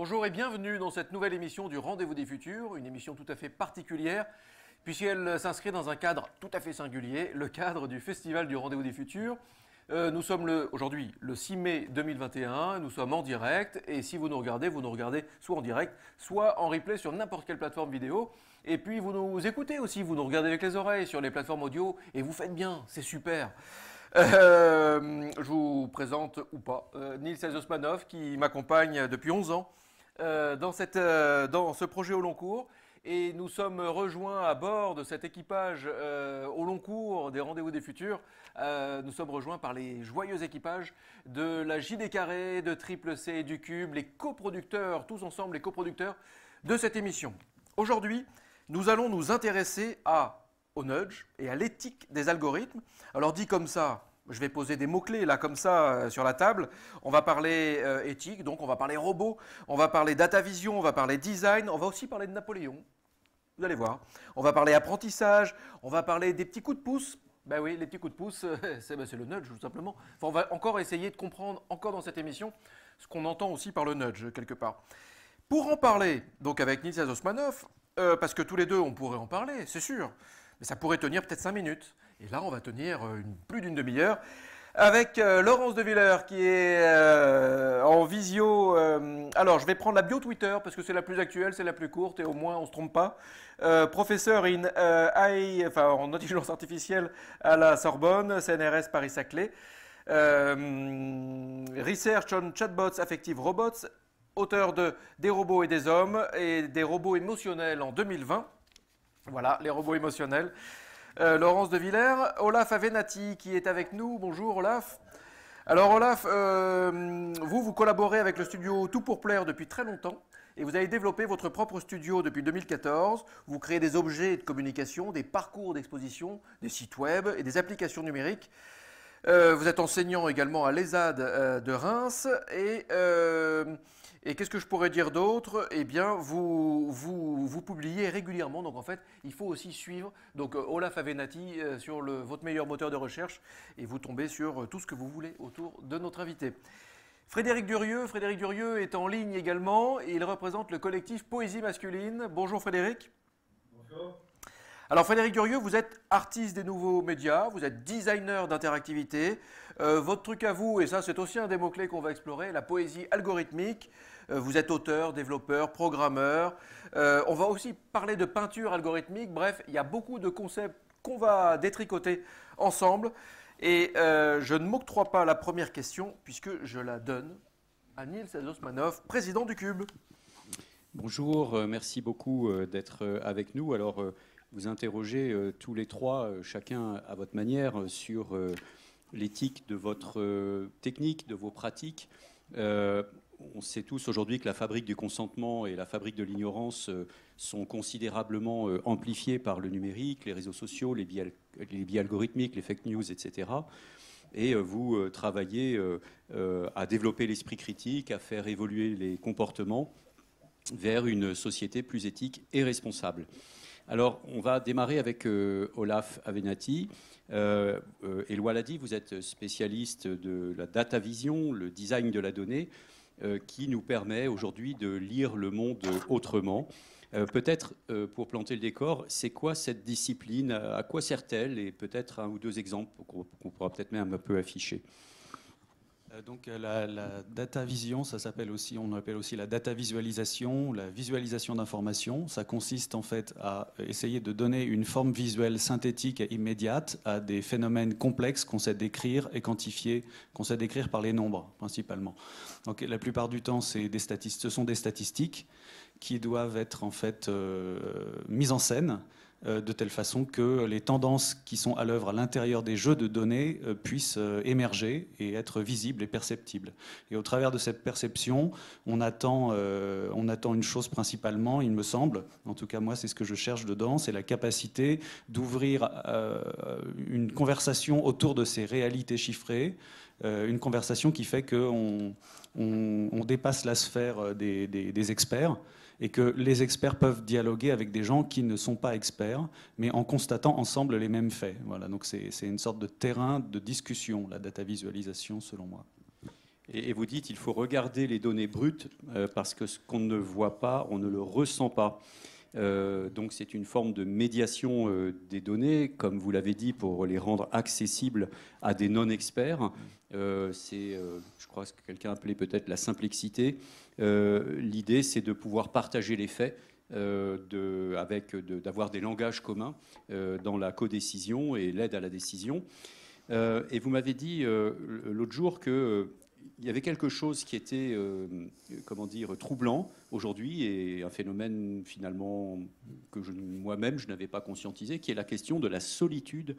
Bonjour et bienvenue dans cette nouvelle émission du Rendez-vous des Futurs, une émission tout à fait particulière puisqu'elle s'inscrit dans un cadre tout à fait singulier, le cadre du Festival du Rendez-vous des Futurs. Nous sommes aujourd'hui le 6 mai 2021, nous sommes en direct et si vous nous regardez soit en direct, soit en replay sur n'importe quelle plateforme vidéo. Et puis vous nous écoutez aussi, vous nous regardez avec les oreilles sur les plateformes audio et vous faites bien, c'est super. Je vous présente ou pas Nils Osmanov qui m'accompagne depuis 11 ans dans ce projet au long cours. Et nous sommes rejoints à bord de cet équipage au long cours des Rendez-vous des Futurs. Nous sommes rejoints par les joyeux équipages de la JD Carré, de Triple C et du Cube, les coproducteurs, tous ensemble les coproducteurs de cette émission. Aujourd'hui, nous allons nous intéresser au nudge et à l'éthique des algorithmes. Alors dit comme ça, je vais poser des mots-clés là comme ça sur la table. On va parler éthique, donc on va parler robots, on va parler data vision, on va parler design, on va aussi parler de Napoléon. Vous allez voir. On va parler apprentissage, on va parler des petits coups de pouce. Ben oui, les petits coups de pouce, c'est le nudge tout simplement. Enfin, on va encore essayer de comprendre, encore dans cette émission, ce qu'on entend aussi par le nudge quelque part. Pour en parler, donc avec Nils Osmanov, parce que tous les deux on pourrait en parler, c'est sûr, mais ça pourrait tenir peut-être 5 minutes. Et là, on va tenir plus d'une demi-heure avec Laurence De Villers qui est en visio. Alors, je vais prendre la bio Twitter parce que c'est la plus actuelle, c'est la plus courte et au moins on ne se trompe pas. Professeur en intelligence artificielle à la Sorbonne, CNRS Paris-Saclay. Research on Chatbots Affective Robots, auteur de Des robots et des hommes et des robots émotionnels en 2020. Voilà, les robots émotionnels. Laurence De Villers, Olaf Avenatti qui est avec nous. Bonjour Olaf. Alors Olaf, vous collaborez avec le studio Tout pour Plaire depuis très longtemps et vous avez développé votre propre studio depuis 2014. Vous créez des objets de communication, des parcours d'exposition, des sites web et des applications numériques. Vous êtes enseignant également à l'ESAD de Reims et qu'est-ce que je pourrais dire d'autre? Eh bien, vous publiez régulièrement, donc en fait, il faut aussi suivre donc, Olaf Avenatti sur votre meilleur moteur de recherche et vous tombez sur tout ce que vous voulez autour de notre invité. Frédéric Durieux est en ligne également et il représente le collectif Poésie Masculine. Bonjour Frédéric. Bonjour. Alors Frédéric Durieux, vous êtes artiste des nouveaux médias, vous êtes designer d'interactivité. Votre truc à vous, et ça c'est aussi un des mots-clés qu'on va explorer, la poésie algorithmique. Vous êtes auteur, développeur, programmeur. On va aussi parler de peinture algorithmique. Bref, il y a beaucoup de concepts qu'on va détricoter ensemble. Et je ne m'octroie pas la première question puisque je la donne à Nils Osmanov, président du Cube. Bonjour, merci beaucoup d'être avec nous. Alors, vous interrogez tous les trois, chacun à votre manière, sur l'éthique de votre technique, de vos pratiques. On sait tous aujourd'hui que la fabrique du consentement et la fabrique de l'ignorance sont considérablement amplifiées par le numérique, les réseaux sociaux, les biais algorithmiques, les fake news, etc. Et vous travaillez à développer l'esprit critique, à faire évoluer les comportements vers une société plus éthique et responsable. Alors, on va démarrer avec Olaf Avenatti. Éloi l'a dit, vous êtes spécialiste de la data vision, le design de la donnée, qui nous permet aujourd'hui de lire le monde autrement. Peut-être, pour planter le décor, c'est quoi cette discipline? À quoi sert-elle? Et peut-être un ou deux exemples qu'on pourra peut-être même un peu afficher. Donc la data vision, ça s'appelle aussi, on appelle aussi la data visualisation, la visualisation d'informations. Ça consiste en fait à essayer de donner une forme visuelle synthétique et immédiate à des phénomènes complexes qu'on sait décrire et quantifier, qu'on sait décrire par les nombres principalement. Donc la plupart du temps, ce sont des statistiques qui doivent être en fait mises en scène de telle façon que les tendances qui sont à l'œuvre à l'intérieur des jeux de données puissent émerger et être visibles et perceptibles. Et au travers de cette perception, on attend une chose principalement, il me semble, en tout cas moi c'est ce que je cherche dedans, c'est la capacité d'ouvrir une conversation autour de ces réalités chiffrées, une conversation qui fait qu'on dépasse la sphère des experts, et que les experts peuvent dialoguer avec des gens qui ne sont pas experts, mais en constatant ensemble les mêmes faits. Voilà, donc c'est une sorte de terrain de discussion, la data visualisation, selon moi. Et vous dites qu'il faut regarder les données brutes parce que ce qu'on ne voit pas, on ne le ressent pas. Donc c'est une forme de médiation des données, comme vous l'avez dit, pour les rendre accessibles à des non-experts. Je crois que quelqu'un appelait peut-être la simplexité. L'idée, c'est de pouvoir partager les faits, d'avoir des langages communs dans la codécision et l'aide à la décision. Et vous m'avez dit l'autre jour que il y avait quelque chose qui était, comment dire, troublant aujourd'hui et un phénomène finalement que moi-même je n'avais pas conscientisé, qui est la question de la solitude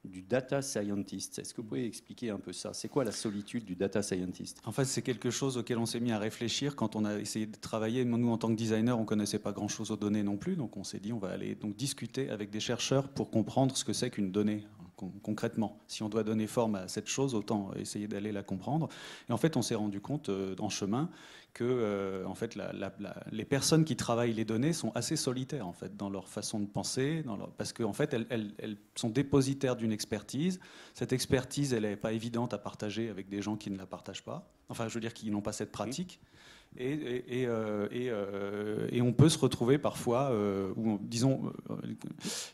du data scientist. Est-ce que vous pouvez expliquer un peu ça? C'est quoi la solitude du data scientist? En fait, c'est quelque chose auquel on s'est mis à réfléchir quand on a essayé de travailler. Nous, en tant que designer, on ne connaissait pas grand-chose aux données non plus, donc on s'est dit on va aller donc discuter avec des chercheurs pour comprendre ce que c'est qu'une donnée. Concrètement, si on doit donner forme à cette chose, autant essayer d'aller la comprendre. Et en fait, on s'est rendu compte en chemin que en fait, les personnes qui travaillent les données sont assez solitaires en fait, dans leur façon de penser, parce qu'en fait, elles sont dépositaires d'une expertise. Cette expertise, elle n'est pas évidente à partager avec des gens qui ne la partagent pas. Enfin, je veux dire, qui n'ont pas cette pratique. Et on peut se retrouver parfois où, disons,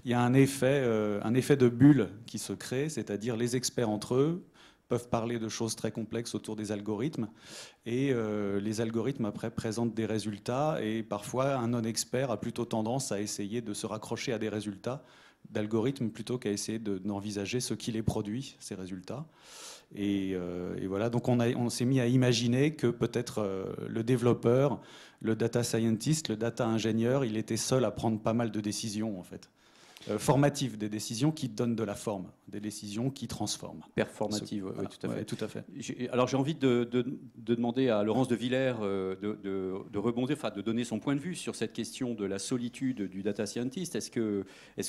il y a un effet de bulle qui se crée, c'est-à-dire les experts entre eux peuvent parler de choses très complexes autour des algorithmes et les algorithmes après présentent des résultats et parfois un non-expert a plutôt tendance à essayer de se raccrocher à des résultats d'algorithmes plutôt qu'à essayer d'envisager ce qui les produit, ces résultats. Et voilà, donc on s'est mis à imaginer que peut-être le développeur, le data scientist, le data ingénieur, il était seul à prendre pas mal de décisions en fait. Formatives, des décisions qui donnent de la forme, des décisions qui transforment. Performatives, oui, tout à fait. Ouais, tout à fait. Alors j'ai envie de demander à Laurence de Villers de rebondir, enfin de donner son point de vue sur cette question de la solitude du data scientist. Est-ce que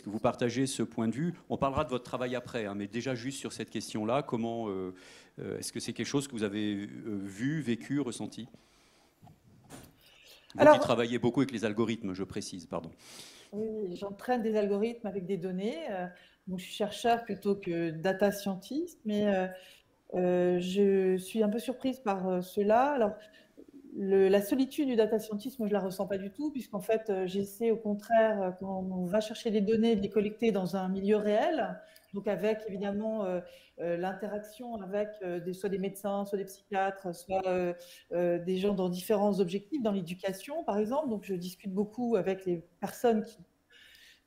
vous partagez ce point de vue? On parlera de votre travail après, hein, mais déjà juste sur cette question-là, comment est-ce que c'est quelque chose que vous avez vu, vécu, ressenti? Vous qui travaillez beaucoup avec les algorithmes, je précise, pardon. Oui, j'entraîne des algorithmes avec des données. Donc, je suis chercheur plutôt que data scientist, mais je suis un peu surprise par cela. Alors, la solitude du data scientist, moi, je ne la ressens pas du tout, puisqu'en fait, j'essaie au contraire, quand on va chercher des données, de les collecter dans un milieu réel, donc avec évidemment l'interaction avec soit des médecins, soit des psychiatres, soit des gens dans différents objectifs, dans l'éducation par exemple. Donc je discute beaucoup avec les personnes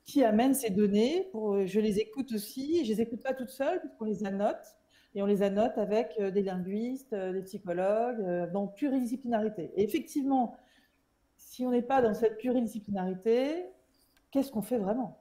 qui amènent ces données. Je les écoute aussi, je ne les écoute pas toutes seules, puisqu'on les annote. Et on les annote avec des linguistes, des psychologues, dans pluridisciplinarité. Et effectivement, si on n'est pas dans cette pluridisciplinarité, qu'est-ce qu'on fait vraiment?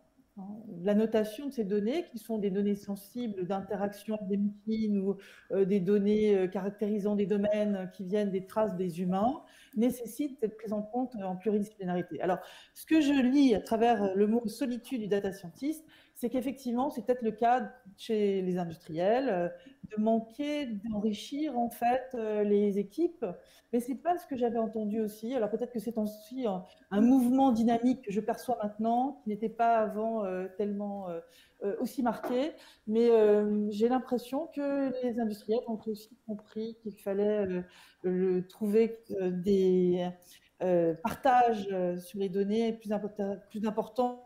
La notation de ces données, qui sont des données sensibles d'interaction des machines ou des données caractérisant des domaines qui viennent des traces des humains, nécessite d'être prise en compte en pluridisciplinarité. Alors, ce que je lis à travers le mot solitude du data scientist, c'est qu'effectivement, c'est peut-être le cas chez les industriels, de manquer d'enrichir en fait les équipes, mais c'est pas ce que j'avais entendu aussi. Alors peut-être que c'est aussi un mouvement dynamique que je perçois maintenant, qui n'était pas avant tellement aussi marqué, mais j'ai l'impression que les industriels ont aussi compris qu'il fallait trouver des partages sur les données plus importants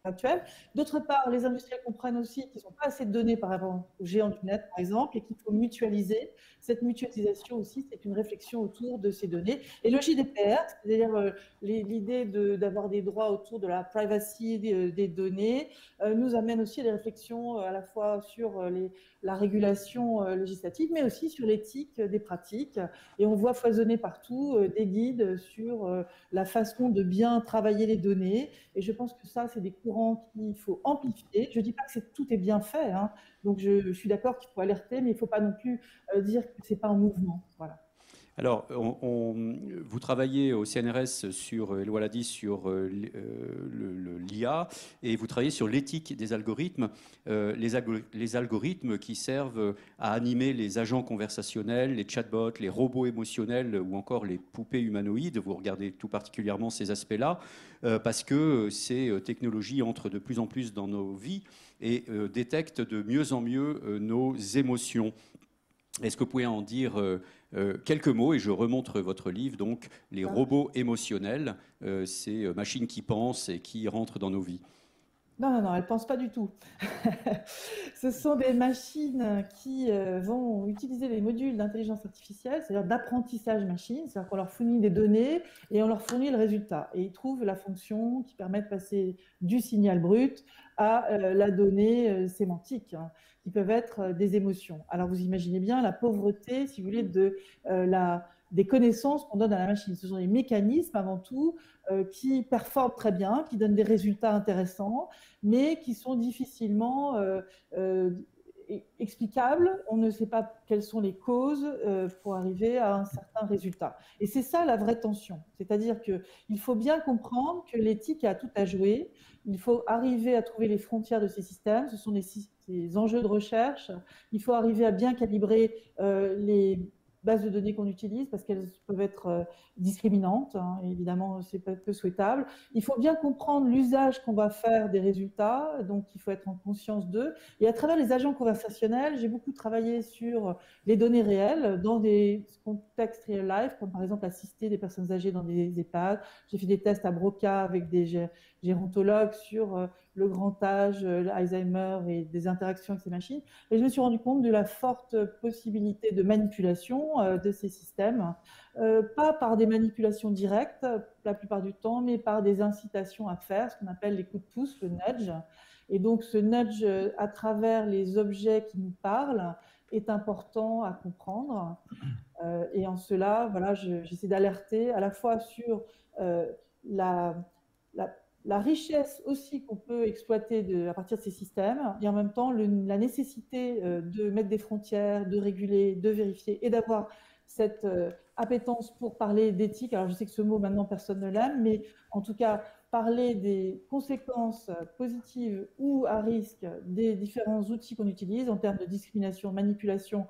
actuelle. D'autre part, les industriels comprennent aussi qu'ils n'ont pas assez de données par rapport aux géants du net, par exemple, et qu'il faut mutualiser. Cette mutualisation aussi, c'est une réflexion autour de ces données. Et le JDPR, c'est-à-dire l'idée d'avoir des droits autour de la privacy des données, nous amène aussi à des réflexions à la fois sur la régulation législative, mais aussi sur l'éthique des pratiques. Et on voit foisonner partout des guides sur la façon de bien travailler les données. Et je pense que ça, c'est des courants qu'il faut amplifier. Je ne dis pas que tout est bien fait, hein. Donc je suis d'accord qu'il faut alerter, mais il ne faut pas non plus dire que ce n'est pas un mouvement. Voilà. Alors, vous travaillez au CNRS sur, Éloi l'a dit, sur l'IA, et vous travaillez sur l'éthique des algorithmes, les algorithmes qui servent à animer les agents conversationnels, les chatbots, les robots émotionnels ou encore les poupées humanoïdes. Vous regardez tout particulièrement ces aspects-là, parce que ces technologies entrent de plus en plus dans nos vies et détectent de mieux en mieux nos émotions. Est-ce que vous pouvez en dire quelques mots? Et je remonte votre livre, donc les robots émotionnels, ces machines qui pensent et qui rentrent dans nos vies. Non, non, non, elles ne pensent pas du tout. Ce sont des machines qui vont utiliser les modules d'intelligence artificielle, c'est-à-dire d'apprentissage machine, c'est-à-dire qu'on leur fournit des données et on leur fournit le résultat. Et ils trouvent la fonction qui permet de passer du signal brut à la donnée sémantique, hein, qui peuvent être des émotions. Alors vous imaginez bien la pauvreté, si vous voulez, des connaissances qu'on donne à la machine. Ce sont des mécanismes avant tout qui performent très bien, qui donnent des résultats intéressants, mais qui sont difficilement explicables. On ne sait pas quelles sont les causes pour arriver à un certain résultat. Et c'est ça la vraie tension. C'est-à-dire qu'il faut bien comprendre que l'éthique a tout à jouer. Il faut arriver à trouver les frontières de ces systèmes. Ce sont des enjeux de recherche. Il faut arriver à bien calibrer les bases de données qu'on utilise parce qu'elles peuvent être discriminantes, hein, évidemment c'est pas peu souhaitable. Il faut bien comprendre l'usage qu'on va faire des résultats, donc il faut être en conscience d'eux. Et à travers les agents conversationnels, j'ai beaucoup travaillé sur les données réelles dans des contextes real life, comme par exemple assister des personnes âgées dans des EHPAD. J'ai fait des tests à Broca avec des gérontologues sur le grand âge, l'Alzheimer et des interactions avec ces machines. Et je me suis rendu compte de la forte possibilité de manipulation de ces systèmes, pas par des manipulations directes la plupart du temps, mais par des incitations à faire, ce qu'on appelle les coups de pouce, le nudge. Et donc ce nudge à travers les objets qui nous parlent est important à comprendre. Et en cela, voilà, j'essaie d'alerter à la fois sur la richesse aussi qu'on peut exploiter à partir de ces systèmes, et en même temps la nécessité de mettre des frontières, de réguler, de vérifier, et d'avoir cette appétence pour parler d'éthique. Alors je sais que ce mot maintenant personne ne l'aime, mais en tout cas parler des conséquences positives ou à risque des différents outils qu'on utilise en termes de discrimination, manipulation,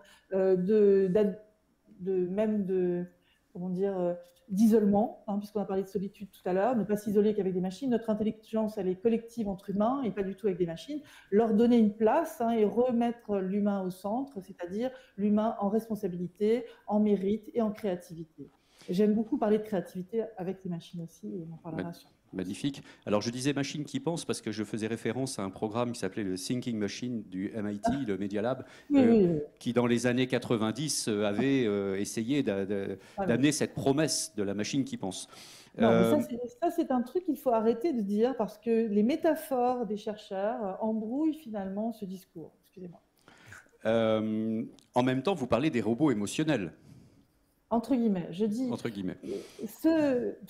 comment dire, d'isolement, hein, puisqu'on a parlé de solitude tout à l'heure, ne pas s'isoler qu'avec des machines. Notre intelligence, elle est collective entre humains et pas du tout avec des machines. Leur donner une place, hein, et remettre l'humain au centre, c'est-à-dire l'humain en responsabilité, en mérite et en créativité. J'aime beaucoup parler de créativité avec les machines aussi, et on en parlera sur. Magnifique. Alors je disais machine qui pense parce que je faisais référence à un programme qui s'appelait le Thinking Machine du MIT, le Media Lab, qui dans les années 90 avait essayé d'amener cette promesse de la machine qui pense. Non, mais ça, c'est un truc qu'il faut arrêter de dire parce que les métaphores des chercheurs embrouillent finalement ce discours. Excusez-moi. En même temps, vous parlez des robots émotionnels. Entre guillemets, je dis. Entre guillemets.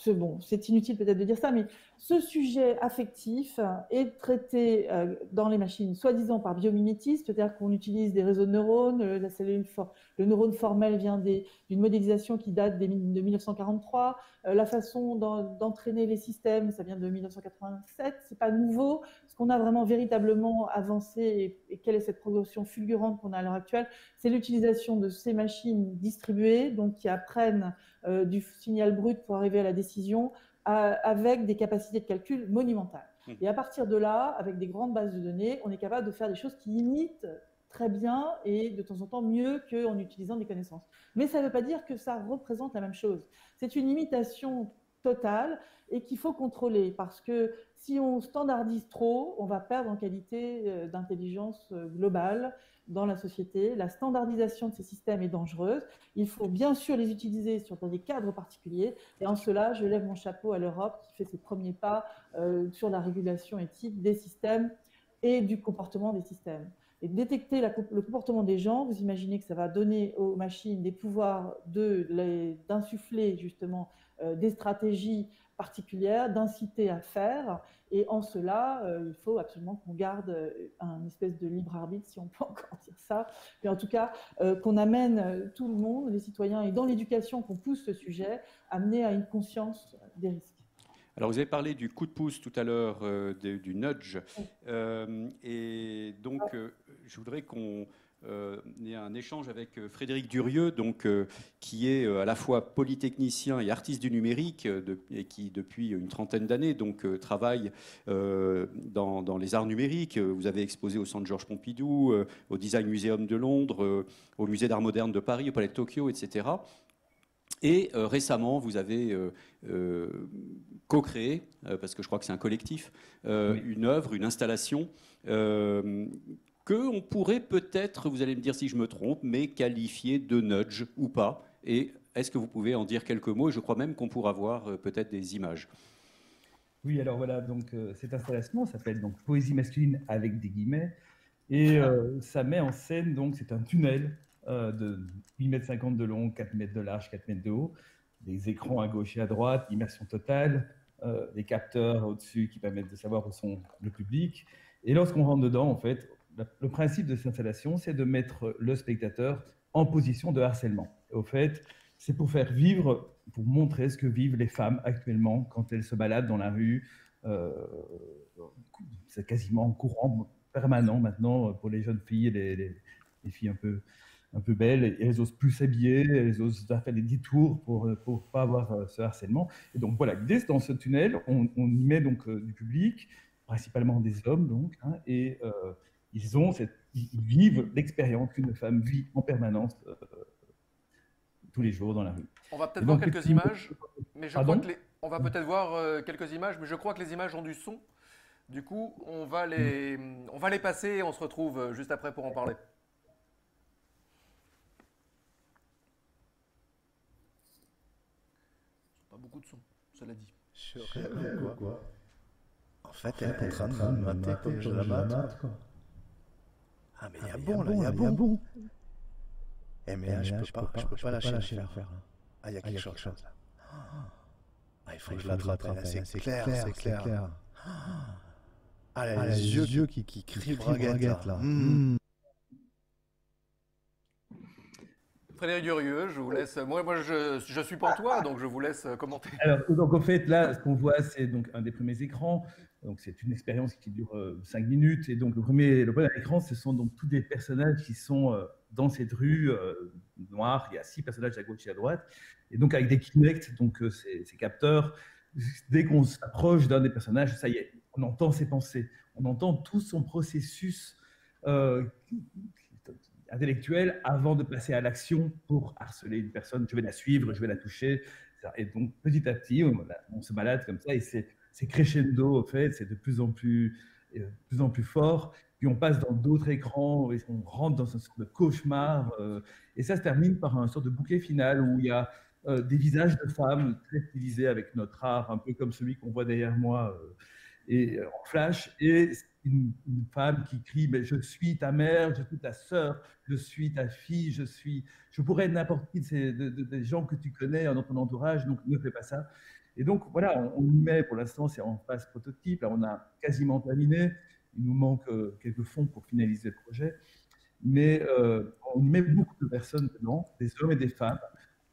Bon, c'est inutile peut-être de dire ça, mais ce sujet affectif est traité dans les machines, soi-disant par biomimétisme, c'est-à-dire qu'on utilise des réseaux de neurones. Le neurone formel vient d'une modélisation qui date de 1943. La façon d'entraîner les systèmes, ça vient de 1987. C'est pas nouveau. Ce qu'on a vraiment véritablement avancé et quelle est cette progression fulgurante qu'on a à l'heure actuelle, c'est l'utilisation de ces machines distribuées, donc qui apprennent du signal brut pour arriver à la décision, avec des capacités de calcul monumentales. Et à partir de là, avec des grandes bases de données, on est capable de faire des choses qui imitent très bien et de temps en temps mieux qu'en utilisant des connaissances. Mais ça ne veut pas dire que ça représente la même chose. C'est une imitation totale et qu'il faut contrôler parce que si on standardise trop, on va perdre en qualité d'intelligence globale dans la société. La standardisation de ces systèmes est dangereuse. Il faut bien sûr les utiliser dans des cadres particuliers. Et en cela, je lève mon chapeau à l'Europe qui fait ses premiers pas sur la régulation éthique des systèmes et du comportement des systèmes. Et détecter le comportement des gens, vous imaginez que ça va donner aux machines des pouvoirs d'insuffler justement des stratégies particulières, d'inciter à faire. Et en cela, il faut absolument qu'on garde un espèce de libre arbitre, si on peut encore dire ça. Mais en tout cas, qu'on amène tout le monde, les citoyens, et dans l'éducation, qu'on pousse ce sujet, amener à une conscience des risques. Alors, vous avez parlé du coup de pouce tout à l'heure, du nudge. Et donc, je voudrais qu'on un échange avec Frédéric Durieux, donc, qui est à la fois polytechnicien et artiste du numérique, et qui, depuis une trentaine d'années, travaille dans les arts numériques. Vous avez exposé au Centre Georges Pompidou, au Design Museum de Londres, au Musée d'Art Moderne de Paris, au Palais de Tokyo, etc. Et récemment, vous avez co-créé, parce que je crois que c'est un collectif, une œuvre, une installation qu'on pourrait peut-être, vous allez me dire si je me trompe, mais qualifier de nudge ou pas. Et est-ce que vous pouvez en dire quelques mots? Et je crois même qu'on pourra voir peut-être des images. Oui, alors voilà, donc cette installation s'appelle donc Poésie masculine avec des guillemets, et ça met en scène, donc c'est un tunnel de 8,50 m de long, 4 mètres de large, 4 mètres de haut, des écrans à gauche et à droite, immersion totale, des capteurs au-dessus qui permettent de savoir où sont le public. Et lorsqu'on rentre dedans, en fait, le principe de cette installation, c'est de mettre le spectateur en position de harcèlement. Et au fait, c'est pour faire vivre, pour montrer ce que vivent les femmes actuellement quand elles se baladent dans la rue. C'est quasiment courant, permanent maintenant pour les jeunes filles et les filles un peu belles. Et elles osent plus s'habiller, elles osent faire des détours pour ne pas avoir ce harcèlement. Et donc voilà, l'idée, c'est dans ce tunnel, on y met donc du public, principalement des hommes, donc, hein, et ils vivent l'expérience qu'une femme vit en permanence tous les jours dans la rue. On va peut-être voir quelques images, mais je crois que on va peut-être voir quelques images, mais je crois que les images ont du son. Du coup, on va les passer et on se retrouve juste après pour en parler. Pas beaucoup de son, cela dit. Je rêve quoi. En fait, elle est en train de me mater comme je la mate, quoi. Ah, mais il y a bon, là, il y a bon. Eh, mais là, je peux pas lâcher l'affaire. Ah, il y a quelque chose, là. Ah, il faut que je l'attrape, c'est clair. Ah, là, les yeux qui crient braguette, là. Frédéric Durieux, je vous laisse. Moi je suis pantois, donc je vous laisse commenter. Alors, donc, en fait, là, ce qu'on voit, c'est donc un des premiers écrans. Donc, c'est une expérience qui dure 5 minutes. Et donc, le premier écran, ce sont donc tous des personnages qui sont dans cette rue noire. Il y a 6 personnages à gauche et à droite. Et donc, avec des Kinect, donc ces capteurs, dès qu'on s'approche d'un des personnages, ça y est, on entend ses pensées. On entend tout son processus intellectuel avant de passer à l'action pour harceler une personne. Je vais la suivre, je vais la toucher. Et donc, petit à petit, on se balade comme ça et c'est crescendo, en fait, c'est de plus en plus fort. Puis on passe dans d'autres écrans et on rentre dans une sorte de cauchemar. Et ça se termine par un sorte de bouquet final où il y a des visages de femmes très stylisés avec notre art, un peu comme celui qu'on voit derrière moi et en flash. Et une femme qui crie « mais je suis ta mère, je suis ta sœur, je suis ta fille, je pourrais être n'importe qui des gens que tu connais dans ton entourage, donc ne fais pas ça ». Et donc voilà, on y met, pour l'instant c'est en phase prototype, là on a quasiment terminé, il nous manque quelques fonds pour finaliser le projet, mais on y met beaucoup de personnes dedans, des hommes et des femmes,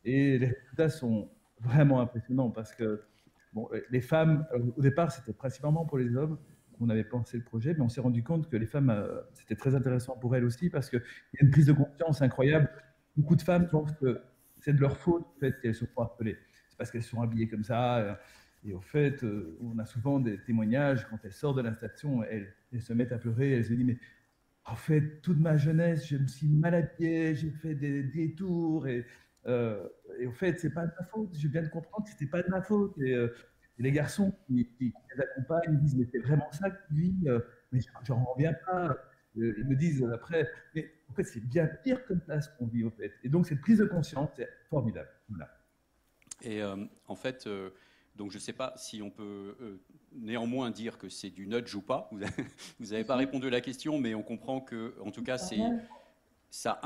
et les résultats sont vraiment impressionnants parce que bon, les femmes, au départ c'était principalement pour les hommes, on avait pensé le projet, mais on s'est rendu compte que les femmes, c'était très intéressant pour elles aussi parce qu'il y a une prise de conscience incroyable. Beaucoup de femmes pensent que c'est de leur faute en fait, qu'elles se font harceler. C'est parce qu'elles sont habillées comme ça. Et au fait, on a souvent des témoignages, quand elles sortent de la station, elles se mettent à pleurer, elles se disent « mais en fait, toute ma jeunesse, je me suis mal habillée, j'ai fait des détours, et au fait, c'est pas de ma faute, je viens de comprendre que c'était pas de ma faute. » Et les garçons qui les accompagnent, ils disent « mais c'est vraiment ça que tu vis, mais j'en reviens pas ». Ils me disent après « mais en fait, c'est bien pire comme ça ce qu'on vit au fait ». Et donc, cette prise de conscience, c'est formidable. Voilà. Et en fait, donc je ne sais pas si on peut néanmoins dire que c'est du nudge ou pas. Vous n'avez pas répondu à la question, mais on comprend que, en tout cas, ça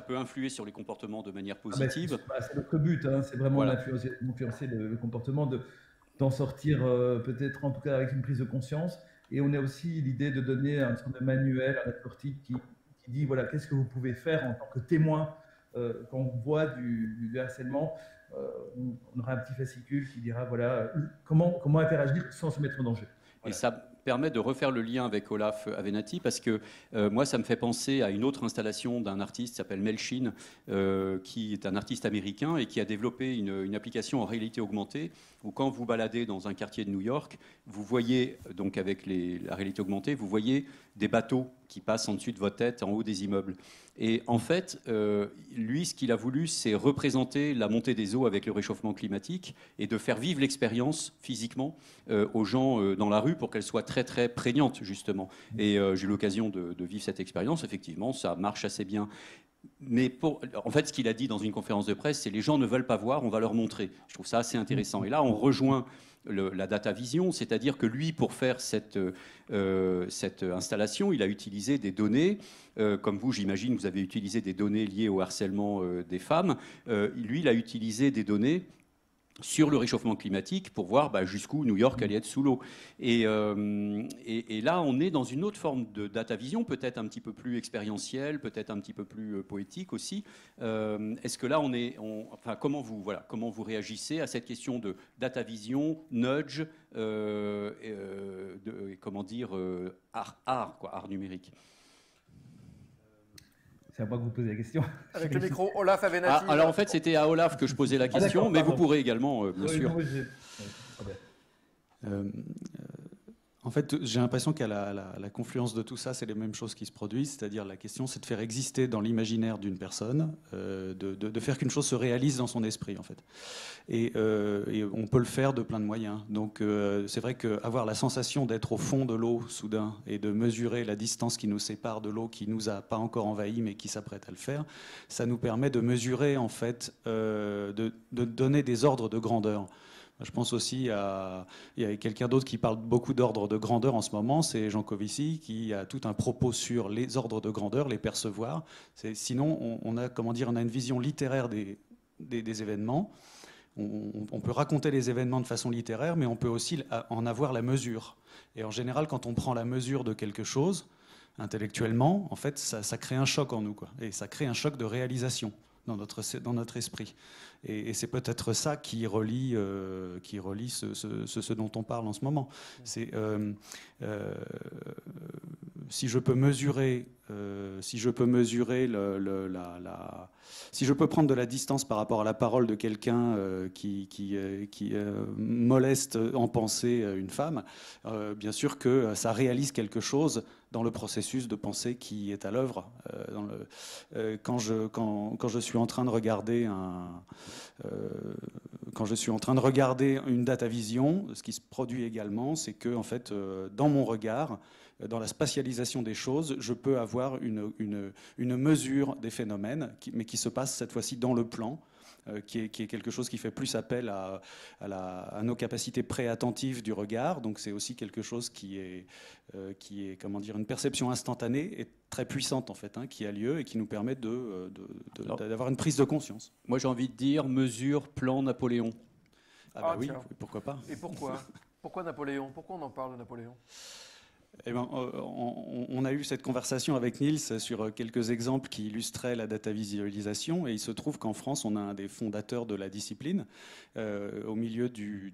peut influer sur les comportements de manière positive. C'est notre but, hein, c'est vraiment d'influencer le comportement, d'en sortir peut-être en tout cas avec une prise de conscience. Et on a aussi l'idée de donner un sorte de manuel à notre article qui dit voilà, qu'est-ce que vous pouvez faire en tant que témoin quand on voit du harcèlement. On aura un petit fascicule qui dira voilà, comment interagir sans se mettre en danger. Voilà. Et ça, permet de refaire le lien avec Olaf Avenatti, parce que moi, ça me fait penser à une autre installation d'un artiste qui s'appelle Mel Sheen, qui est un artiste américain et qui a développé une application en réalité augmentée, où quand vous baladez dans un quartier de New York, vous voyez, donc avec la réalité augmentée, vous voyez des bateaux qui passent en dessus de votre tête, en haut des immeubles. Et en fait, lui, ce qu'il a voulu, c'est représenter la montée des eaux avec le réchauffement climatique et de faire vivre l'expérience physiquement aux gens dans la rue pour qu'elle soit très, très prégnante, justement. Et j'ai eu l'occasion de vivre cette expérience. Effectivement, ça marche assez bien. Mais en fait, ce qu'il a dit dans une conférence de presse, c'est les gens ne veulent pas voir, on va leur montrer. Je trouve ça assez intéressant. Et là, on rejoint la data vision, c'est-à-dire que lui, pour faire cette installation, il a utilisé des données, comme vous, j'imagine, vous avez utilisé des données liées au harcèlement des femmes. Lui, il a utilisé des données sur le réchauffement climatique pour voir jusqu'où New York allait être sous l'eau. Et là, on est dans une autre forme de data vision, peut-être un petit peu plus expérientielle, peut-être un petit peu plus poétique aussi. Est-ce que là, comment vous réagissez à cette question de data vision, nudge, art numérique? C'est à moi que vous posez la question. Avec le micro, Olaf Avenatti. Alors en fait, c'était à Olaf que je posais la question, mais vous pourrez également, bien sûr. En fait, j'ai l'impression qu'à la confluence de tout ça, c'est les mêmes choses qui se produisent. C'est-à-dire, la question, c'est de faire exister dans l'imaginaire d'une personne, de faire qu'une chose se réalise dans son esprit, en fait. Et on peut le faire de plein de moyens. Donc, c'est vrai qu'avoir la sensation d'être au fond de l'eau, soudain, et de mesurer la distance qui nous sépare de l'eau, qui nous a pas encore envahi, mais qui s'apprête à le faire, ça nous permet de mesurer, en fait, de donner des ordres de grandeur. Je pense aussi il y a quelqu'un d'autre qui parle beaucoup d'ordre de grandeur en ce moment, c'est Jean Covici, qui a tout un propos sur les ordres de grandeur, les percevoir. Sinon, on a une vision littéraire des événements. On peut raconter les événements de façon littéraire, mais on peut aussi en avoir la mesure. Et en général, quand on prend la mesure de quelque chose, intellectuellement, en fait, ça crée un choc en nous, quoi. Et ça crée un choc de réalisation dans notre esprit. Et c'est peut-être ça qui relie ce dont on parle en ce moment. C'est si je peux mesurer, si je peux prendre de la distance par rapport à la parole de quelqu'un qui moleste en pensée une femme, bien sûr que ça réalise quelque chose dans le processus de pensée qui est à l'œuvre. Quand je suis en train de regarder une data vision, ce qui se produit également, c'est que en fait, dans mon regard, dans la spatialisation des choses, je peux avoir une mesure des phénomènes, mais qui se passe cette fois-ci dans le plan, qui est quelque chose qui fait plus appel à nos capacités pré-attentives du regard. Donc c'est aussi quelque chose qui est une perception instantanée et très puissante en fait, qui a lieu et qui nous permet d'avoir une prise de conscience. Moi j'ai envie de dire mesure, plan, Napoléon. Oui, pourquoi pas. Et pourquoi Napoléon? Pourquoi on en parle de Napoléon? On a eu cette conversation avec Niels sur quelques exemples qui illustraient la data visualisation, et il se trouve qu'en France, on a un des fondateurs de la discipline au milieu du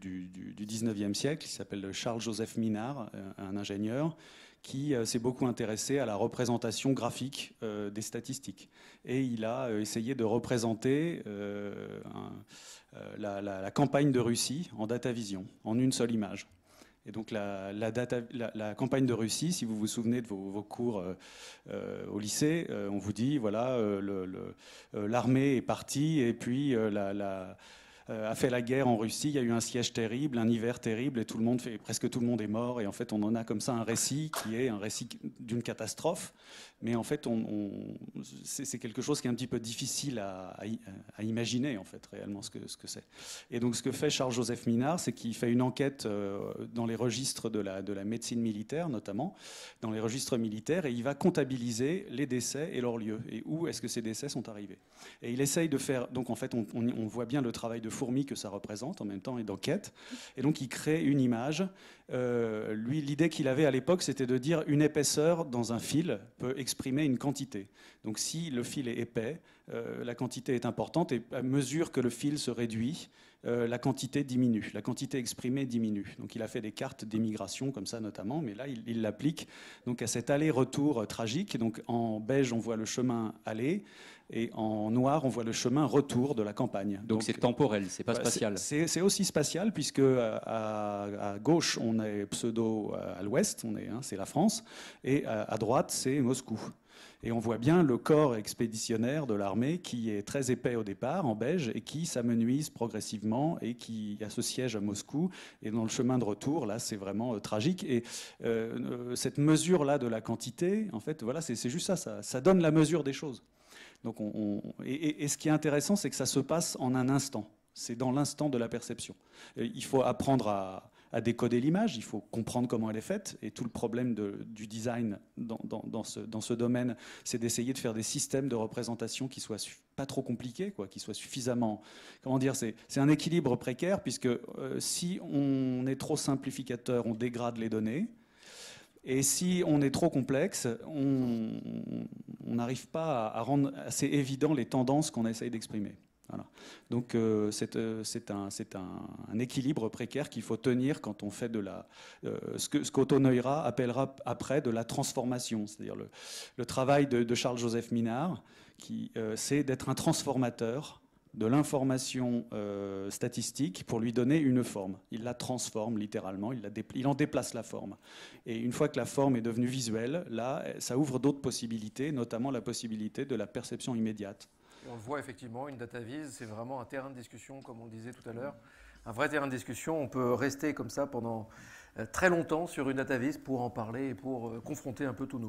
19e siècle, qui s'appelle Charles-Joseph Minard, un ingénieur, qui s'est beaucoup intéressé à la représentation graphique des statistiques. Et il a essayé de représenter la campagne de Russie en data vision, en une seule image. Et donc la campagne de Russie, si vous vous souvenez de vos cours au lycée, on vous dit, voilà, l'armée est partie et puis a fait la guerre en Russie, il y a eu un siège terrible, un hiver terrible, et presque tout le monde est mort. Et en fait, on en a comme ça un récit qui est un récit d'une catastrophe. Mais en fait, c'est quelque chose qui est un petit peu difficile à imaginer, en fait, réellement, ce que c'est. Et donc, ce que fait Charles-Joseph Minard, c'est qu'il fait une enquête dans les registres de la médecine militaire, notamment, dans les registres militaires, et il va comptabiliser les décès et leur lieu, et où est-ce que ces décès sont arrivés. Et il essaye de faire... Donc, en fait, on voit bien le travail de fourmis que ça représente en même temps et d'enquête. Et donc il crée une image. Lui, l'idée qu'il avait à l'époque, c'était de dire une épaisseur dans un fil peut exprimer une quantité. Donc si le fil est épais, la quantité est importante, et à mesure que le fil se réduit, la quantité diminue, la quantité exprimée diminue. Donc il a fait des cartes d'émigration comme ça notamment, mais là il l'applique donc à cet aller-retour tragique. Donc en beige on voit le chemin aller, et en noir on voit le chemin retour de la campagne. Donc c'est temporel, c'est pas spatial. C'est aussi spatial, puisque à gauche on est pseudo à l'ouest, c'est la France, et à droite c'est Moscou. Et on voit bien le corps expéditionnaire de l'armée qui est très épais au départ, en beige, et qui s'amenuise progressivement et qui a ce siège à Moscou. Et dans le chemin de retour, là, c'est vraiment tragique. Et cette mesure-là de la quantité, en fait, voilà, c'est juste ça donne la mesure des choses. Donc et ce qui est intéressant, c'est que ça se passe en un instant. C'est dans l'instant de la perception. Il faut apprendre à décoder l'image, il faut comprendre comment elle est faite, et tout le problème du design dans ce domaine, c'est d'essayer de faire des systèmes de représentation qui soient pas trop compliqués, quoi, qui soient suffisamment... Comment dire, c'est un équilibre précaire, puisque si on est trop simplificateur, on dégrade les données, et si on est trop complexe, on n'arrive pas à rendre assez évident les tendances qu'on essaye d'exprimer. Voilà. Donc c'est un équilibre précaire qu'il faut tenir quand on fait ce qu'Otto Neurath appellera après de la transformation. C'est-à-dire le travail de Charles-Joseph Minard, c'est d'être un transformateur de l'information statistique pour lui donner une forme. Il la transforme littéralement, il en déplace la forme. Et une fois que la forme est devenue visuelle, là, ça ouvre d'autres possibilités, notamment la possibilité de la perception immédiate. On le voit effectivement, une data vise, c'est vraiment un terrain de discussion, comme on le disait tout à l'heure. Un vrai terrain de discussion, on peut rester comme ça pendant très longtemps sur une data vise pour en parler et pour confronter un peu toutes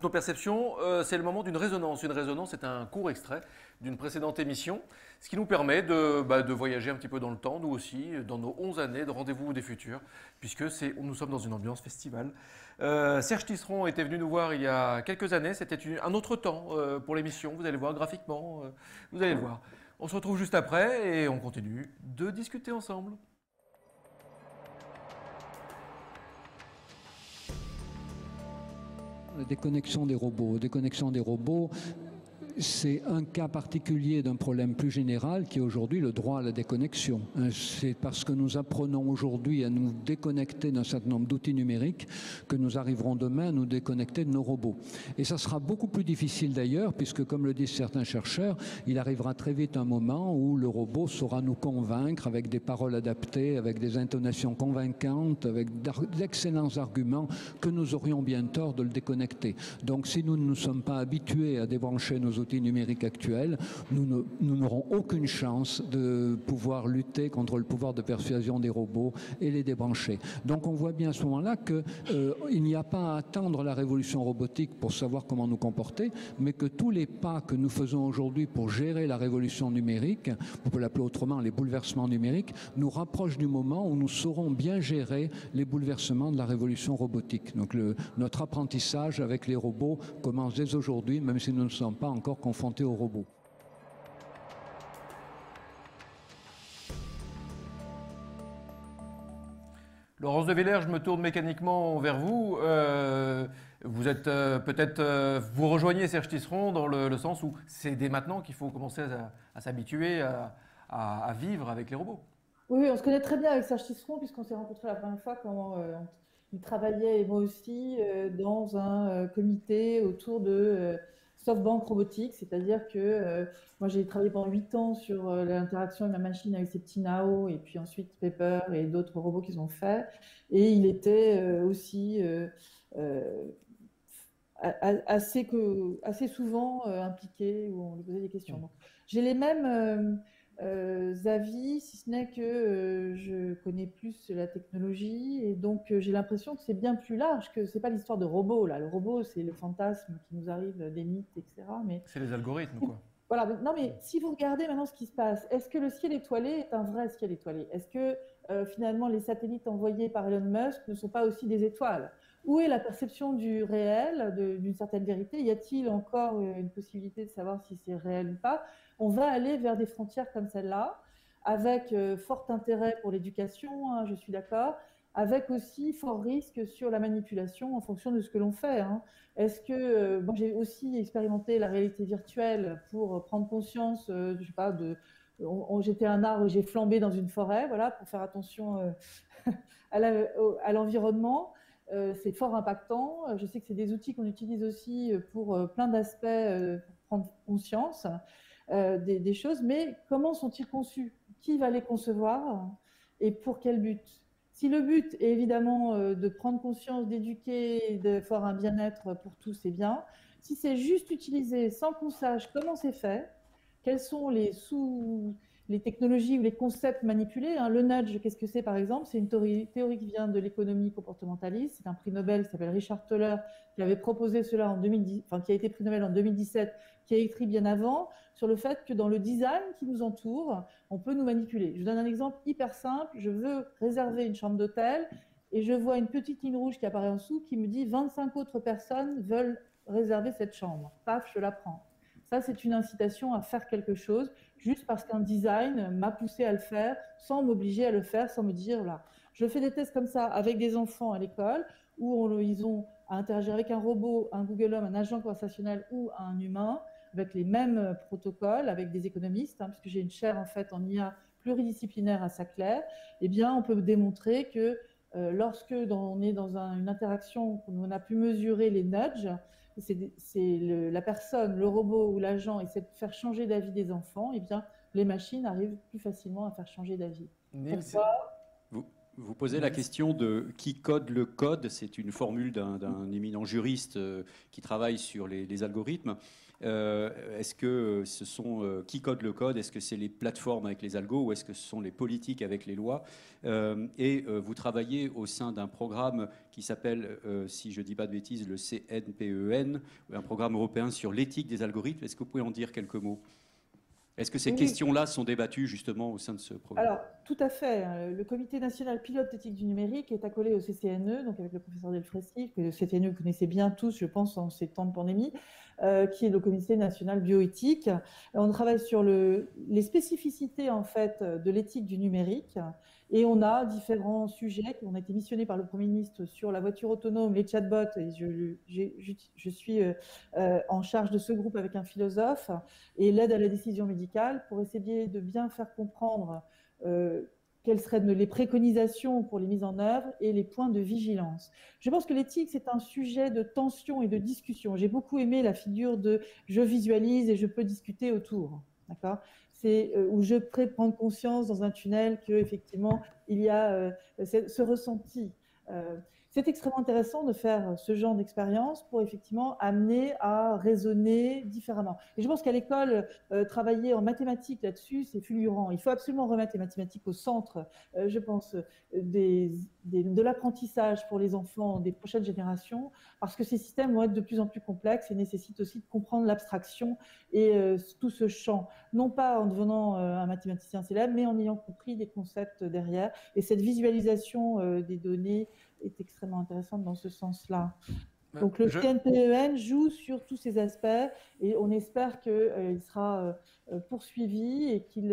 nos perceptions. C'est le moment d'une résonance. Une résonance, c'est un court extrait d'une précédente émission, ce qui nous permet de voyager un petit peu dans le temps, nous aussi, dans nos 11 années de Rendez-vous des Futurs, puisque nous sommes dans une ambiance festival. Serge Tisseron était venu nous voir il y a quelques années, c'était un autre temps pour l'émission, vous allez voir graphiquement, vous allez le voir. On se retrouve juste après et on continue de discuter ensemble. La déconnexion des robots. Déconnexion des robots, c'est un cas particulier d'un problème plus général qui est aujourd'hui le droit à la déconnexion. C'est parce que nous apprenons aujourd'hui à nous déconnecter d'un certain nombre d'outils numériques que nous arriverons demain à nous déconnecter de nos robots. Et ça sera beaucoup plus difficile d'ailleurs, puisque comme le disent certains chercheurs, il arrivera très vite un moment où le robot saura nous convaincre avec des paroles adaptées, avec des intonations convaincantes, avec d'excellents arguments, que nous aurions bien tort de le déconnecter. Donc si nous ne nous sommes pas habitués à débrancher nos outils numériques actuels, nous n'aurons aucune chance de pouvoir lutter contre le pouvoir de persuasion des robots et les débrancher. Donc on voit bien à ce moment-là qu'il n'y a pas à attendre la révolution robotique pour savoir comment nous comporter, mais que tous les pas que nous faisons aujourd'hui pour gérer la révolution numérique, on peut l'appeler autrement les bouleversements numériques, nous rapprochent du moment où nous saurons bien gérer les bouleversements de la révolution robotique. Donc notre apprentissage avec les robots commence dès aujourd'hui, même si nous ne sommes pas encore confrontés aux robots. Laurence de Villers, je me tourne mécaniquement vers vous. Vous êtes vous rejoignez Serge Tisseron dans le sens où c'est dès maintenant qu'il faut commencer à s'habituer à vivre avec les robots. Oui, on se connaît très bien avec Serge Tisseron puisqu'on s'est rencontrés la première fois quand il travaillait, et moi aussi, dans un comité autour de SoftBank Robotics, c'est-à-dire que moi j'ai travaillé pendant 8 ans sur l'interaction de ma machine avec ces petits Nao et puis ensuite Pepper et d'autres robots qu'ils ont fait, et il était aussi assez souvent impliqué où on lui posait des questions. Donc, j'ai les mêmes avis, si ce n'est que je connais plus la technologie et donc j'ai l'impression que c'est bien plus large, que c'est pas l'histoire de robots là. Le robot, c'est le fantasme qui nous arrive des mythes, etc. Mais c'est les algorithmes, quoi. Voilà. Non, mais si vous regardez maintenant ce qui se passe, est-ce que le ciel étoilé est un vrai ciel étoilé? Est-ce que finalement les satellites envoyés par Elon Musk ne sont pas aussi des étoiles? Où est la perception du réel, d'une certaine vérité? Y a-t-il encore une possibilité de savoir si c'est réel ou pas? On va aller vers des frontières comme celle-là, avec fort intérêt pour l'éducation, hein, je suis d'accord, avec aussi fort risque sur la manipulation en fonction de ce que l'on fait. Hein. Est-ce que moi j'ai aussi expérimenté la réalité virtuelle pour prendre conscience, je sais pas, j'étais un arbre, j'ai flambé dans une forêt, voilà, pour faire attention à l'environnement. C'est fort impactant. Je sais que c'est des outils qu'on utilise aussi pour plein d'aspects, pour prendre conscience des choses. Mais comment sont-ils conçus? Qui va les concevoir et pour quel but? Si le but est évidemment de prendre conscience, d'éduquer, de faire un bien-être pour tous, c'est bien. Si c'est juste utilisé sans qu'on sache comment c'est fait, quels sont les technologies ou les concepts manipulés. Hein. Le nudge, qu'est-ce que c'est par exemple? C'est une théorie qui vient de l'économie comportementaliste. C'est un prix Nobel qui s'appelle Richard Thaler qui avait proposé cela en 2010, enfin qui a été prix Nobel en 2017, qui a écrit bien avant sur le fait que dans le design qui nous entoure, on peut nous manipuler. Je vous donne un exemple hyper simple. Je veux réserver une chambre d'hôtel et je vois une petite ligne rouge qui apparaît en dessous qui me dit 25 autres personnes veulent réserver cette chambre. Paf, je la prends. Ça, c'est une incitation à faire quelque chose, juste parce qu'un design m'a poussé à le faire, sans m'obliger à le faire, sans me dire, là. Je fais des tests comme ça avec des enfants à l'école, où ils ont à interagir avec un robot, un Google Home, un agent conversationnel ou un humain, avec les mêmes protocoles, avec des économistes, hein, puisque j'ai une chaire en fait en IA pluridisciplinaire à Saclay. Eh bien, on peut démontrer que lorsque on est dans une interaction où on a pu mesurer les nudges, la personne, le robot ou l'agent essaie de faire changer d'avis des enfants, et bien les machines arrivent plus facilement à faire changer d'avis. Vous posez la question de qui code le code. C'est une formule d'un éminent juriste qui travaille sur les algorithmes. Est-ce que ce sont qui code le code? Est-ce que c'est les plateformes avec les algos ou est-ce que ce sont les politiques avec les lois? Vous travaillez au sein d'un programme qui s'appelle, si je ne dis pas de bêtises, le CNPEN, un programme européen sur l'éthique des algorithmes. Est-ce que vous pouvez en dire quelques mots? Est-ce que ces questions-là sont débattues justement au sein de ce programme? Alors, tout à fait. Le Comité national pilote d'éthique du numérique est accolé au CCNE, donc avec le professeur Delfrécy, que le CCNE vous connaissez bien tous, je pense, en ces temps de pandémie, qui est le Comité national bioéthique. On travaille sur les spécificités en fait de l'éthique du numérique. Et on a différents sujets qui ont été missionnés par le Premier ministre sur la voiture autonome, les chatbots. Et je suis en charge de ce groupe avec un philosophe et l'aide à la décision médicale pour essayer de bien faire comprendre quelles seraient les préconisations pour les mises en œuvre et les points de vigilance. Je pense que l'éthique, c'est un sujet de tension et de discussion. J'ai beaucoup aimé la figure de « je visualise et je peux discuter autour ». D'accord ? C'est où je peux prendre conscience dans un tunnel qu'effectivement, il y a ce ressenti. C'est extrêmement intéressant de faire ce genre d'expérience pour effectivement amener à raisonner différemment. Et je pense qu'à l'école, travailler en mathématiques là-dessus, c'est fulgurant. Il faut absolument remettre les mathématiques au centre, je pense, de l'apprentissage pour les enfants des prochaines générations, parce que ces systèmes vont être de plus en plus complexes et nécessitent aussi de comprendre l'abstraction et tout ce champ. Non pas en devenant un mathématicien célèbre, mais en ayant compris des concepts derrière. Et cette visualisation des données est extrêmement intéressante dans ce sens-là. Donc le CNPEN joue sur tous ces aspects et on espère qu'il sera poursuivi et qu'il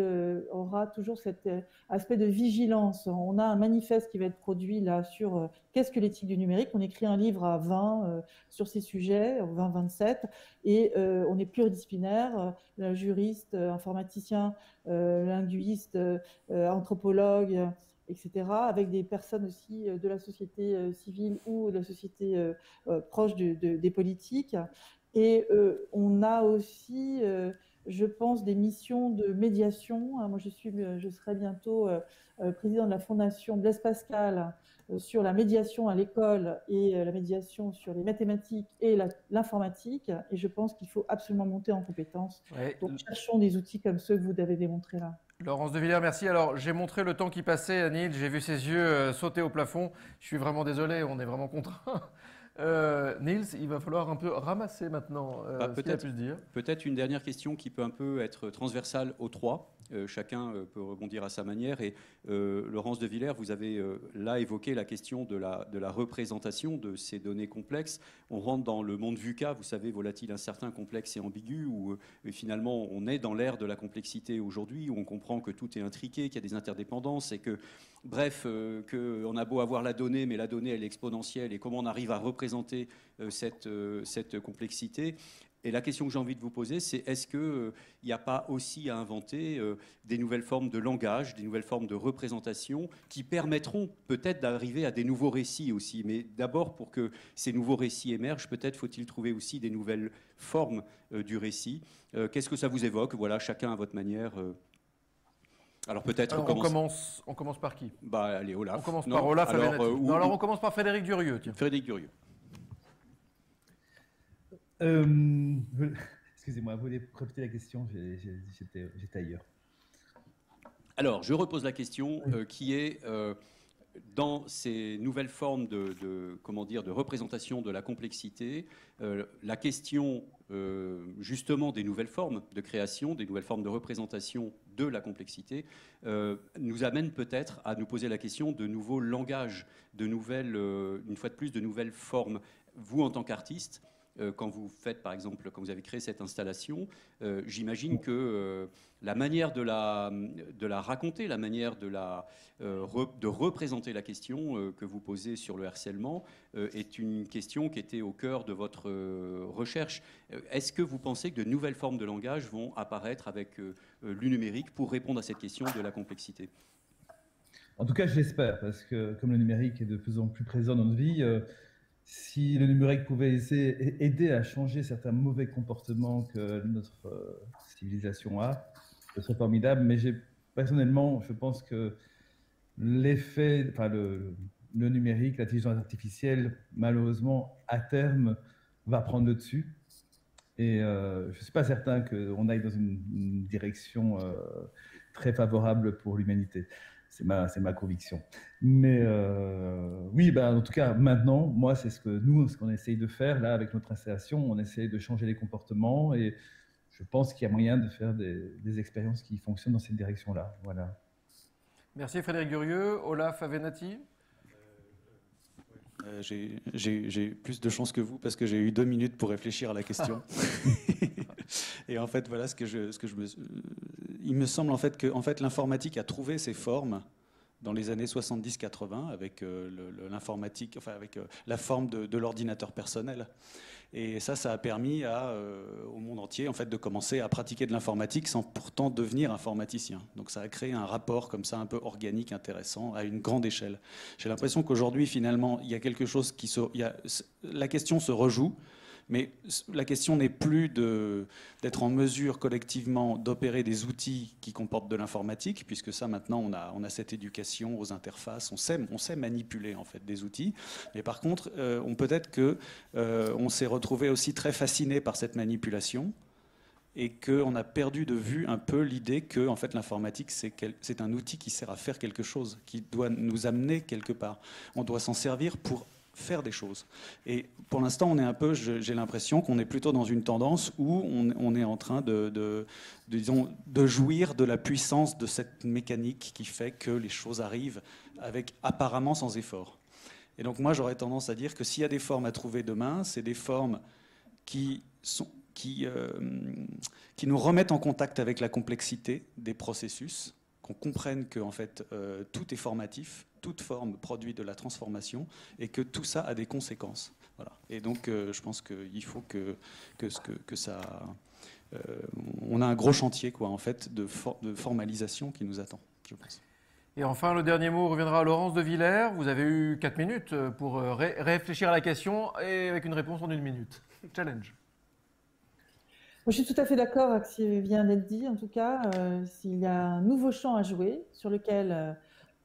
aura toujours cet aspect de vigilance. On a un manifeste qui va être produit là sur qu'est-ce que l'éthique du numérique. On écrit un livre à 20 sur ces sujets, 20-27, et on est pluridisciplinaire, juriste, informaticien, linguiste, anthropologue, etc., avec des personnes aussi de la société civile ou de la société proche des politiques. Et on a aussi, je pense, des missions de médiation. Moi, je serai bientôt président de la fondation Blaise Pascal sur la médiation à l'école et la médiation sur les mathématiques et l'informatique. Et je pense qu'il faut absolument monter en compétences. Ouais. Donc, cherchons des outils comme ceux que vous avez démontrés là. Laurence de Villers, merci. Alors, j'ai montré le temps qui passait à Neil, j'ai vu ses yeux sauter au plafond. Je suis vraiment désolé, on est vraiment contraint. Niels, il va falloir un peu ramasser maintenant ce qu'il a pu se dire. Peut-être une dernière question qui peut un peu être transversale aux trois. Chacun peut rebondir à sa manière. Et Laurence de Villers, vous avez là évoqué la question de la représentation de ces données complexes. On rentre dans le monde VUCA, vous savez, volatile, incertain, complexe et ambigu, où finalement on est dans l'ère de la complexité aujourd'hui, où on comprend que tout est intriqué, qu'il y a des interdépendances et que, bref, qu'on a beau avoir la donnée, mais la donnée elle est exponentielle, et comment on arrive à représenter cette complexité. Et la question que j'ai envie de vous poser, c'est est-ce qu'il n'y a pas aussi à inventer des nouvelles formes de langage, des nouvelles formes de représentation qui permettront peut-être d'arriver à des nouveaux récits aussi. Mais d'abord, pour que ces nouveaux récits émergent, peut-être faut-il trouver aussi des nouvelles formes du récit. Qu'est-ce que ça vous évoque? Voilà, chacun à votre manière. Alors peut-être on commence par qui? Bah allez, Olaf. On commence par Olaf. Alors on commence par Frédéric Durieux. Tiens. Frédéric Durieux. Excusez-moi, vous voulez répéter la question? J'étais ailleurs. Alors, je repose la question qui est dans ces nouvelles formes de représentation de la complexité, la question justement des nouvelles formes de création, des nouvelles formes de représentation de la complexité, nous amène peut-être à nous poser la question de nouveaux langages, une fois de plus, de nouvelles formes. Vous, en tant qu'artiste, quand vous faites, par exemple, quand vous avez créé cette installation, j'imagine que la manière de la raconter, la manière de représenter la question que vous posez sur le harcèlement est une question qui était au cœur de votre recherche. Est-ce que vous pensez que de nouvelles formes de langage vont apparaître avec le numérique pour répondre à cette question de la complexité? En tout cas, je l'espère, parce que comme le numérique est de plus en plus présent dans notre vie, si le numérique pouvait aider à changer certains mauvais comportements que notre civilisation a, ce serait formidable. Mais personnellement, je pense que le numérique, l'intelligence artificielle, malheureusement, à terme, va prendre le dessus. Et je ne suis pas certain qu'on aille dans une direction très favorable pour l'humanité. C'est ma conviction. Mais oui, en tout cas, maintenant, moi, c'est ce qu'on essaye de faire là avec notre installation. On essaye de changer les comportements et je pense qu'il y a moyen de faire des expériences qui fonctionnent dans cette direction-là. Voilà. Merci Frédéric Durieux. Olaf Avenatti. J'ai plus de chance que vous parce que j'ai eu 2 minutes pour réfléchir à la question. Et en fait, voilà il me semble en fait que l'informatique a trouvé ses formes dans les années 70-80 avec l'informatique, avec la forme de l'ordinateur personnel. Et ça a permis au monde entier en fait de commencer à pratiquer de l'informatique sans pourtant devenir informaticien. Donc ça a créé un rapport comme ça un peu organique, intéressant, à une grande échelle. J'ai l'impression qu'aujourd'hui finalement il y a quelque chose la question se rejoue. Mais la question n'est plus d'être en mesure collectivement d'opérer des outils qui comportent de l'informatique, puisque ça maintenant on a cette éducation aux interfaces, on sait manipuler en fait des outils. Mais par contre, peut-être que on s'est retrouvé aussi très fasciné par cette manipulation et qu'on a perdu de vue un peu l'idée que en fait l'informatique c'est un outil qui sert à faire quelque chose, qui doit nous amener quelque part. On doit s'en servir pour faire des choses. Et pour l'instant, on est un peu, j'ai l'impression qu'on est plutôt dans une tendance où on est en train de jouir de la puissance de cette mécanique qui fait que les choses arrivent avec apparemment sans effort. Et donc moi, j'aurais tendance à dire que s'il y a des formes à trouver demain, c'est des formes qui nous remettent en contact avec la complexité des processus, qu'on comprenne que en fait, tout est formatif, toute forme produit de la transformation et que tout ça a des conséquences. Voilà. Et donc, je pense qu'il faut que ça... on a un gros chantier en fait, de formalisation qui nous attend, je pense. Et enfin, le dernier mot reviendra à Laurence de Villers. Vous avez eu 4 minutes pour réfléchir à la question et avec une réponse en 1 minute. Challenge. Je suis tout à fait d'accord avec ce qui vient d'être dit. En tout cas, s'il y a un nouveau champ à jouer sur lequel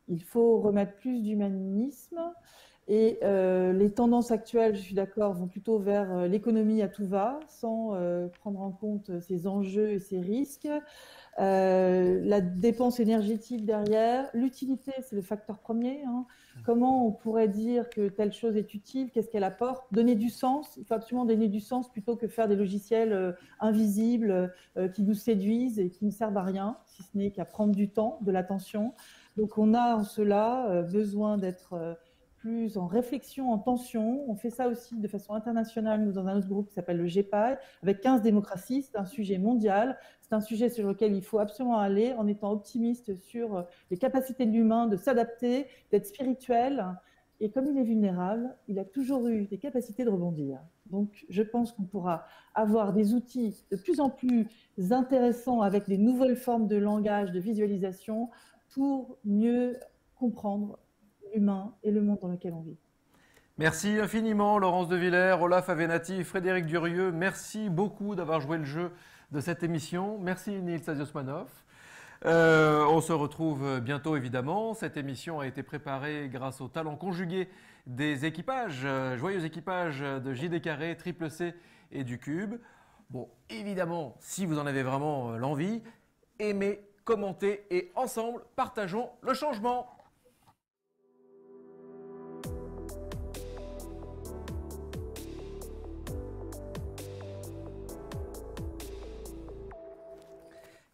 il faut remettre plus d'humanisme et les tendances actuelles, je suis d'accord, vont plutôt vers l'économie à tout va, sans prendre en compte ses enjeux et ses risques. La dépense énergétique derrière, l'utilité, c'est le facteur premier. Comment on pourrait dire que telle chose est utile? Qu'est-ce qu'elle apporte? Donner du sens. Il faut absolument donner du sens plutôt que faire des logiciels invisibles qui nous séduisent et qui ne servent à rien, si ce n'est qu'à prendre du temps, de l'attention. Donc on a en cela besoin d'être plus en réflexion, en tension. On fait ça aussi de façon internationale, nous, dans un autre groupe qui s'appelle le GEPAI, avec 15 démocraties. C'est un sujet mondial. C'est un sujet sur lequel il faut absolument aller en étant optimiste sur les capacités de l'humain de s'adapter, d'être spirituel. Et comme il est vulnérable, il a toujours eu des capacités de rebondir. Donc, je pense qu'on pourra avoir des outils de plus en plus intéressants avec des nouvelles formes de langage, de visualisation, pour mieux comprendre l'humain et le monde dans lequel on vit. Merci infiniment Laurence de Villers, Olaf Avenatti, Frédéric Durieux. Merci beaucoup d'avoir joué le jeu de cette émission. Merci Nils Asiosmanov. On se retrouve bientôt évidemment. Cette émission a été préparée grâce au talent conjugué des équipages, joyeux équipages de JD Carré, Triple C et du Cube. Bon, évidemment, si vous en avez vraiment l'envie, aimez, commentez et ensemble, partageons le changement.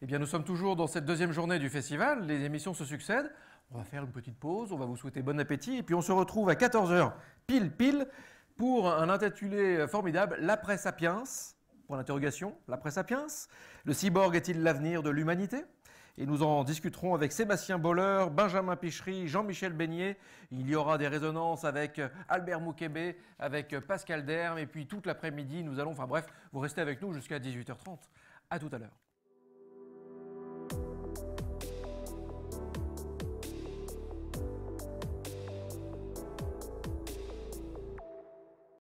Eh bien, nous sommes toujours dans cette deuxième journée du festival. Les émissions se succèdent. On va faire une petite pause. On va vous souhaiter bon appétit. Et puis, on se retrouve à 14h pile pour un intitulé formidable, L'après-sapiens. Pour l'interrogation, l'après-sapiens. Le cyborg est-il l'avenir de l'humanité? Et nous en discuterons avec Sébastien Boller, Benjamin Pichery, Jean-Michel Beignet. Il y aura des résonances avec Albert Moukébé, avec Pascal Derme. Et puis, toute l'après-midi, nous allons... Enfin bref, vous restez avec nous jusqu'à 18h30. À tout à l'heure.